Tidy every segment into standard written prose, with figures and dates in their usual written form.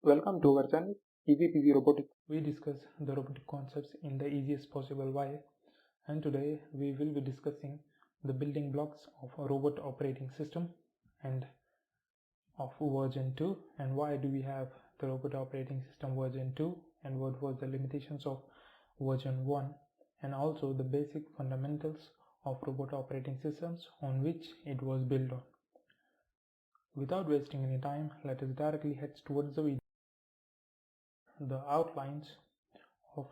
Welcome to our channel EasyPeasy Robotics. We discuss the robotic concepts in the easiest possible way, and today we will be discussing the building blocks of a robot operating system and of version 2, and why do we have the robot operating system version 2 and what was the limitations of version 1, and also the basic fundamentals of robot operating systems on which it was built on. Without wasting any time, let us directly head towards the video. The outlines of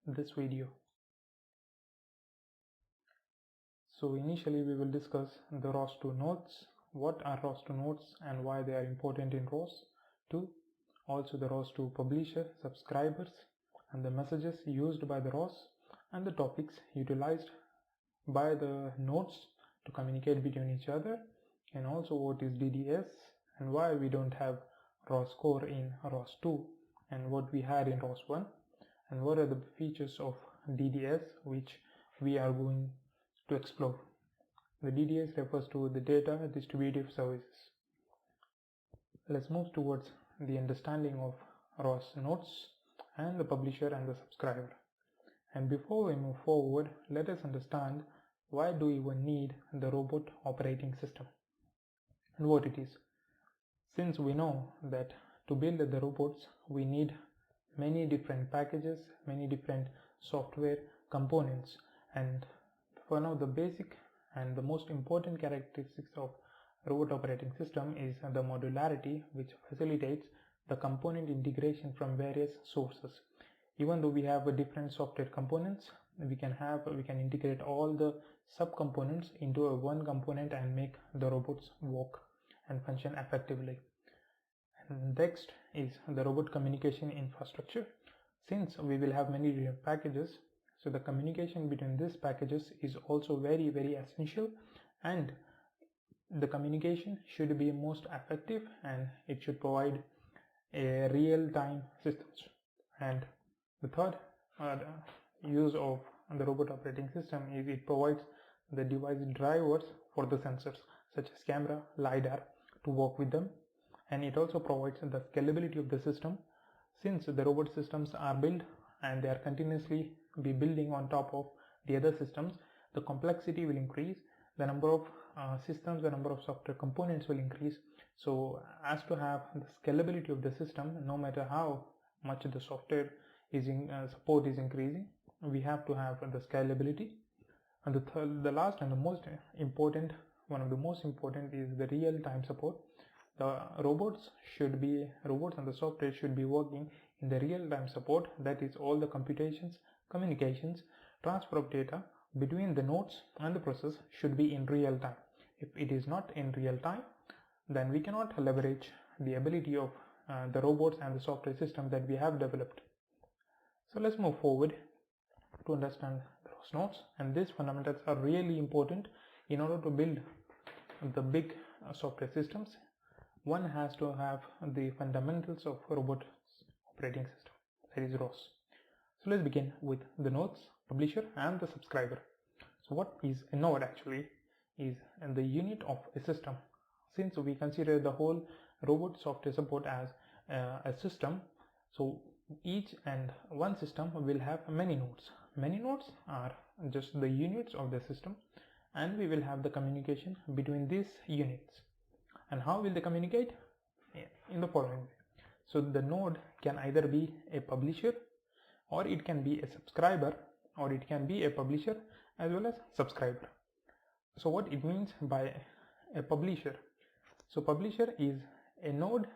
this video. So initially we will discuss the ROS2 nodes, what are ROS2 nodes and why they are important in ROS2, also the ROS2 publisher, subscribers and the messages used by the ROS and the topics utilized by the nodes to communicate between each other, and also what is DDS and why we don't have Roscore in ROS2 and what we had in ROS1, and what are the features of DDS which we are going to explore. The DDS refers to the data distributive services. Let's move towards the understanding of ROS nodes and the publisher and the subscriber. And before we move forward, let us understand why do we even need the robot operating system and what it is. Since we know that to build the robots we need many different packages, many different software components, and one of the basic and the most important characteristics of robot operating system is the modularity, which facilitates the component integration from various sources. Even though we have different software components, we can integrate all the subcomponents into a one component and make the robots work and function effectively. And next is the robot communication infrastructure. Since we will have many different packages, so the communication between these packages is also very essential, and the communication should be most effective and it should provide a real-time systems. And the third use of the robot operating system is it provides the device drivers for the sensors such as camera, LiDAR to work with them, and it also provides the scalability of the system. Since the robot systems are built and they are continuously be building on top of the other systems, the complexity will increase, the number of systems, the number of software components will increase. So as to have the scalability of the system, no matter how much the software is support is increasing, we have to have the scalability. And the last and the most important, one of the most important is the real-time support. The robots and the software should be working in the real-time support, that is all the computations, communications, transfer of data between the nodes and the process should be in real time. If it is not in real time, then we cannot leverage the ability of the robots and the software system that we have developed. So let's move forward to understand the ROS nodes, and these fundamentals are really important in order to build the big software systems. One has to have the fundamentals of robot operating system, that is ROS. So let's begin with the nodes, publisher and the subscriber. So what is a node actually? Is the unit of a system. Since we consider the whole robot software support as a system, so each and one system will have many nodes. Many nodes are just the units of the system, and we will have the communication between these units. And how will they communicate? In the following way. So the node can either be a publisher, or it can be a subscriber, or it can be a publisher as well as subscriber. So what it means by a publisher? So publisher is a node,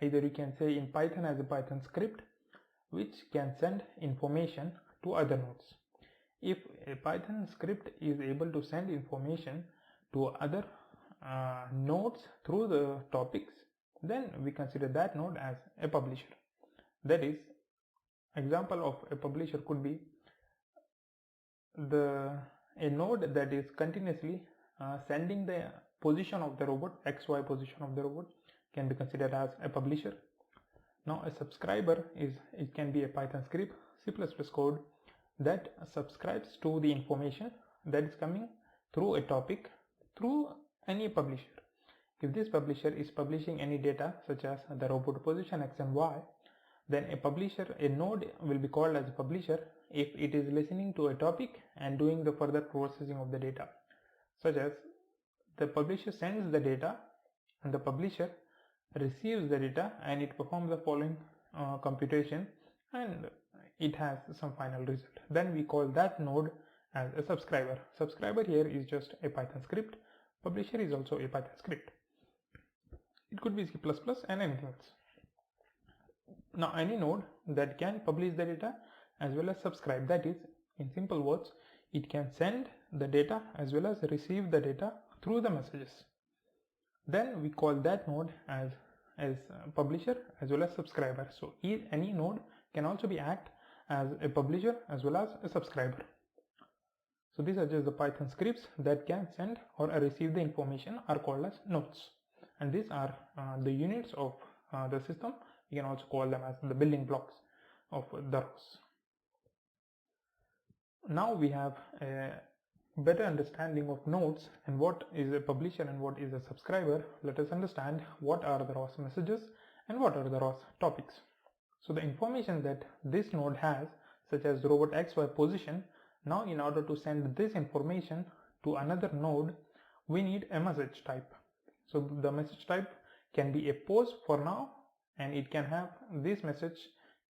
either you can say in Python as a Python script, which can send information to other nodes. If a Python script is able to send information to other nodes through the topics, then we consider that node as a publisher. That is, example of a publisher could be a node that is continuously sending the position of the robot, XY position of the robot, can be considered as a publisher. Now a subscriber it can be a Python script, C++ code that subscribes to the information that is coming through a topic through any publisher. If this publisher is publishing any data such as the robot position X and Y, then a node will be called as a publisher if it is listening to a topic and doing the further processing of the data, such as the publisher sends the data and the publisher receives the data and it performs the following computation and it has some final result. Then we call that node as a subscriber. Subscriber here is just a Python script. Publisher is also a Python script. It could be C++ and anything else. Now any node that can publish the data as well as subscribe, that is, in simple words, it can send the data as well as receive the data through the messages. Then we call that node as publisher as well as subscriber. So any node can also be act as a publisher as well as a subscriber. So these are just the Python scripts that can send or receive the information are called as nodes, and these are the units of the system. You can also call them as the building blocks of the ROS. Now we have a better understanding of nodes and what is a publisher and what is a subscriber. Let us understand what are the ROS messages and what are the ROS topics. So the information that this node has, such as robot XY position, now in order to send this information to another node, we need a message type. So the message type can be a pose for now, and it can have this message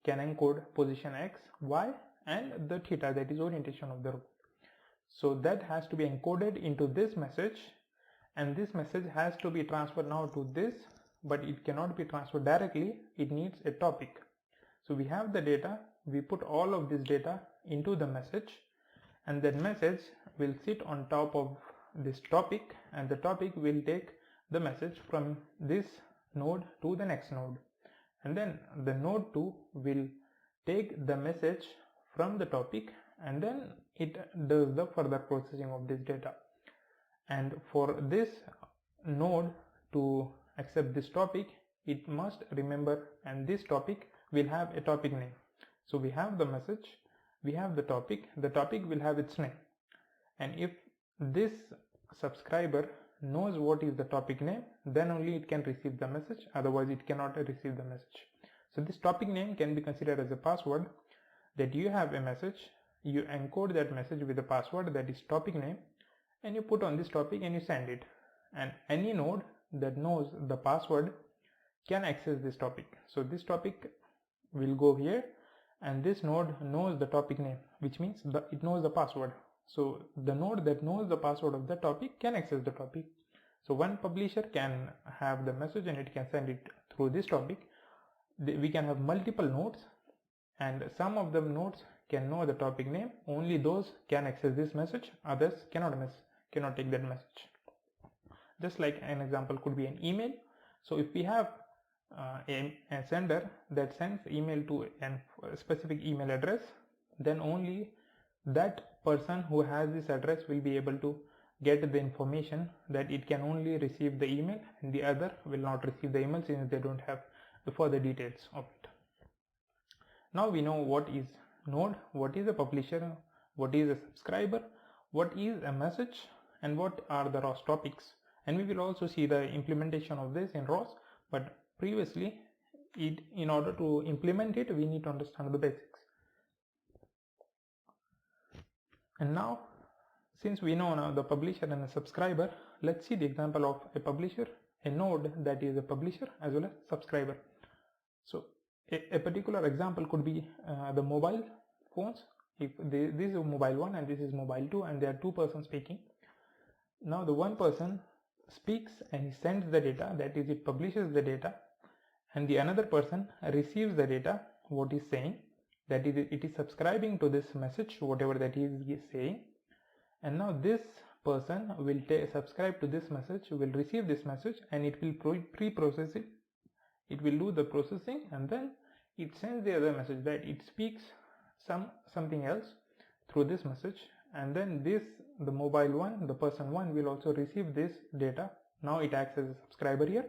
can encode position X, Y and the theta, that is orientation of the robot. So that has to be encoded into this message, and this message has to be transferred now to this, but it cannot be transferred directly, it needs a topic. So we have the data, we put all of this data into the message, and that message will sit on top of this topic, and the topic will take the message from this node to the next node, and then the node 2 will take the message from the topic and then it does the further processing of this data. And for this node to accept this topic, it must remember, and this topic will have a topic name. So we have the message, we have the topic will have its name, and if this subscriber knows what is the topic name, then only it can receive the message, otherwise it cannot receive the message. So this topic name can be considered as a password, that you have a message, you encode that message with a password that is topic name, and you put on this topic and you send it, and any node that knows the password can access this topic. So this topic will go here, and this node knows the topic name, which means it knows the password. So the node that knows the password of the topic can access the topic. So one publisher can have the message and it can send it through this topic. We can have multiple nodes, and some of the nodes can know the topic name, only those can access this message, others cannot take that message. Just like an example could be an email. So if we have a sender that sends email to a specific email address, then only that person who has this address will be able to get the information that it can only receive the email, and the other will not receive the email since they don't have the further details of it. Now we know what is node, what is a publisher, what is a subscriber, what is a message, and what are the ROS topics. And we will also see the implementation of this in ROS, but previously in order to implement it, we need to understand the basics. And now, since we know now the publisher and a subscriber, let's see the example of a publisher, a node that is a publisher as well as subscriber. So a particular example could be the mobile phones. If this is mobile 1 and this is mobile 2, and there are two persons speaking. Now the one person speaks and he sends the data, that is, it publishes the data, and the another person receives the data, what is saying, that is, it is subscribing to this message, whatever that he is saying. And now this person will subscribe to this message, will receive this message, and it will pre-process it. It will do the processing, and then it sends the other message, that it speaks something else through this message, and then the mobile one, the person 1 will also receive this data. Now it acts as a subscriber here,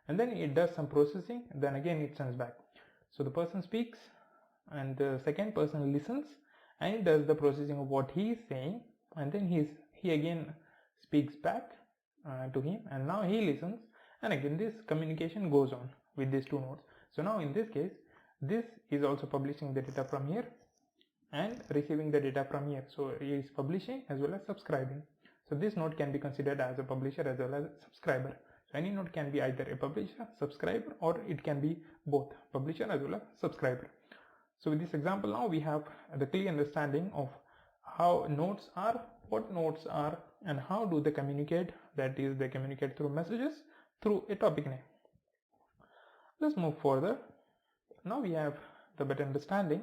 and then it does some processing, then again it sends back. So the person speaks and the second person listens, and it does the processing of what he is saying, and then he again speaks back to him, and now he listens, and again this communication goes on with these two nodes. So now in this case, this is also publishing the data from here and receiving the data from here. So he is publishing as well as subscribing. So this node can be considered as a publisher as well as a subscriber. So any node can be either a publisher, subscriber, or it can be both publisher as well as subscriber. So with this example now we have the clear understanding of how nodes are, what nodes are, and how do they communicate. That is, they communicate through messages through a topic name. Let's move further. Now we have the better understanding.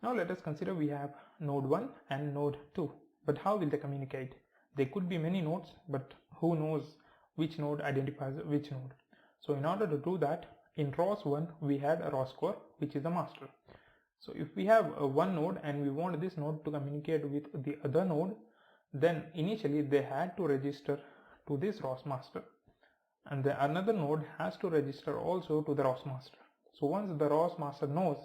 Now let us consider we have node 1 and node 2. But how will they communicate? There could be many nodes, but who knows which node identifies which node. So in order to do that, in ROS1 we had a Roscore, which is a master. So if we have one node and we want this node to communicate with the other node, then initially they had to register to this ROS master, and the another node has to register also to the ROS master. So once the ROS master knows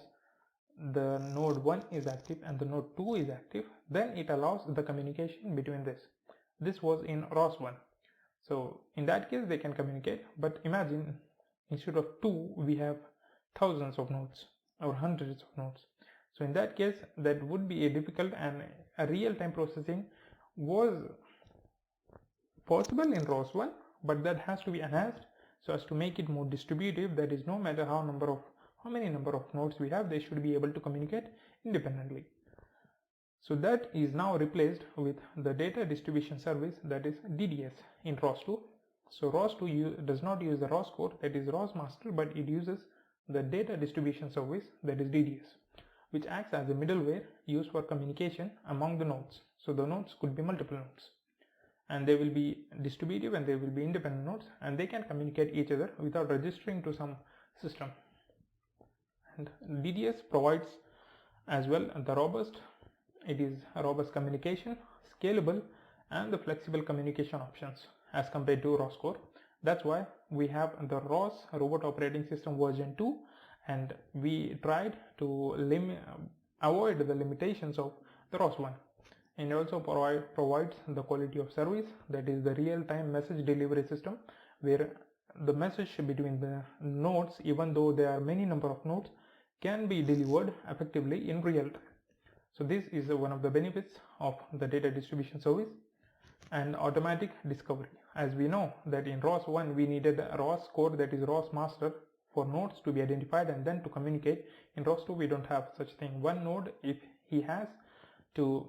the node 1 is active and the node 2 is active, then it allows the communication between this. This was in ROS1. So in that case they can communicate, but imagine instead of 2 we have thousands of nodes or hundreds of nodes. So in that case that would be a difficult, and a real-time processing was possible in ROS1, but that has to be enhanced so as to make it more distributive. That is, no matter how many number of nodes we have, they should be able to communicate independently. So that is now replaced with the data distribution service, that is DDS, in ROS2. So ROS2 does not use the Roscore, that is ROS master, but it uses the data distribution service, that is DDS, which acts as a middleware used for communication among the nodes. So the nodes could be multiple nodes, and they will be distributive and they will be independent nodes, and they can communicate each other without registering to some system. And DDS provides as well the robust communication, scalable, and the flexible communication options as compared to Roscore. That's why we have the ROS robot operating system version 2, and we tried to avoid the limitations of the ROS1, and also provides the quality of service, that is the real-time message delivery system, where the message between the nodes, even though there are many number of nodes, can be delivered effectively in real time. So this is one of the benefits of the data distribution service. And automatic discovery, as we know that in ROS1 we needed a Roscore, that is ROS master, for nodes to be identified and then to communicate. In ROS2 we don't have such thing. One node, if he has to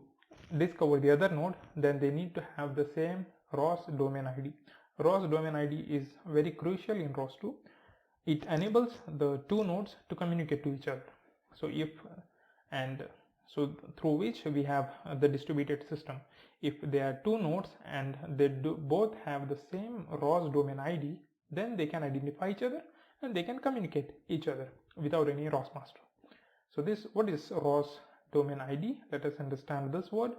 discover the other node, then they need to have the same ROS domain ID. ROS domain ID is very crucial in ROS2. It enables the two nodes to communicate to each other. So through which we have the distributed system. If there are two nodes and they both have the same ROS domain ID, then they can identify each other and they can communicate each other without any ROS master. So what is ROS domain ID? Let us understand this word.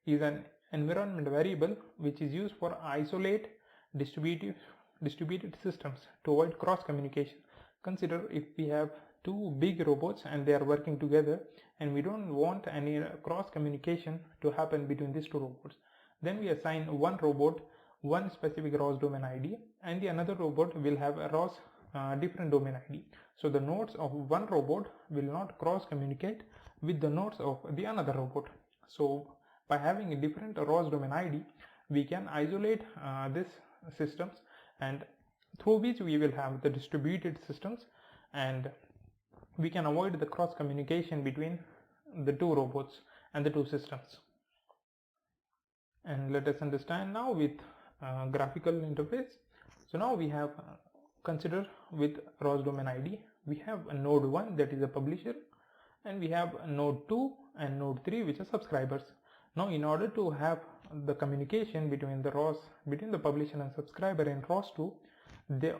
Is an environment variable which is used for isolate distributed systems to avoid cross communication. Consider if we have two big robots and they are working together, and we don't want any cross communication to happen between these two robots, then we assign one robot one specific ROS domain ID, and the another robot will have a ROS different domain ID. So the nodes of one robot will not cross communicate with the nodes of the another robot. So by having a different ROS domain ID, we can isolate these systems, and through which we will have the distributed systems, and we can avoid the cross communication between the two robots and the two systems. And let us understand now with graphical interface. So now we have consider with ROS domain ID, we have a node 1, that is a publisher, and we have a node 2 and node 3, which are subscribers. Now in order to have the communication between the publisher and subscriber in ROS2,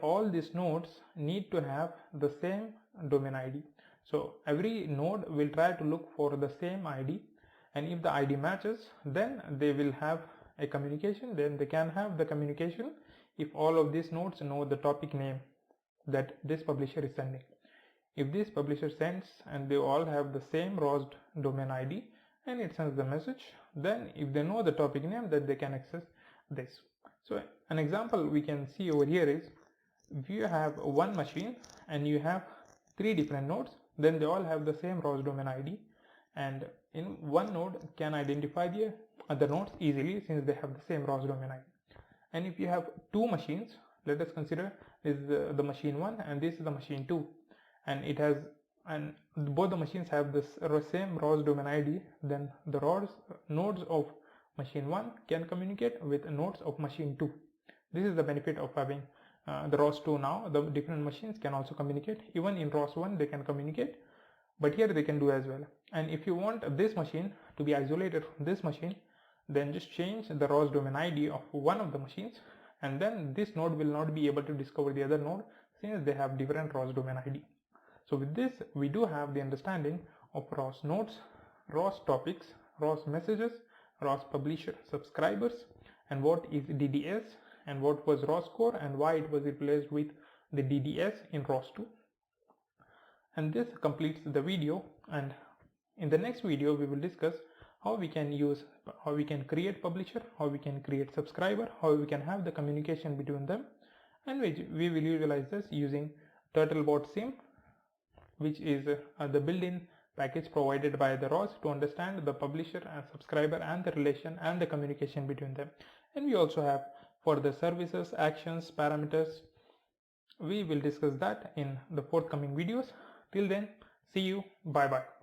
all these nodes need to have the same domain ID. So every node will try to look for the same ID, and if the ID matches, then they will have a communication. Then they can have the communication if all of these nodes know the topic name that this publisher is sending. If this publisher sends and they all have the same ROS domain ID and it sends the message, then if they know the topic name, then they can access this. So an example we can see over here is if you have one machine and you have 3 different nodes, then they all have the same ROS domain ID, and in one node can identify the other nodes easily since they have the same ROS domain ID. And if you have 2 machines, let us consider this is the machine 1 and this is the machine 2, and both the machines have this same ROS domain ID, then the nodes of machine 1 can communicate with nodes of machine 2. This is the benefit of having the ROS2 now. The different machines can also communicate. Even in ROS1 they can communicate, but here they can do as well. And if you want this machine to be isolated from this machine, then just change the ROS domain ID of one of the machines, and then this node will not be able to discover the other node since they have different ROS domain ID. So with this, we do have the understanding of ROS nodes, ROS topics, ROS messages, ROS publisher subscribers, and what is DDS, and what was Roscore and why it was replaced with the DDS in ROS2. And this completes the video, and in the next video we will discuss how we can create publisher, how we can create subscriber, how we can have the communication between them, and we will utilize this using Turtlebot Sim, which is the built-in package provided by the ROS to understand the publisher and subscriber and the relation and the communication between them. And we also have for the services, actions, parameters. We will discuss that in the forthcoming videos. Till then, see you. Bye bye.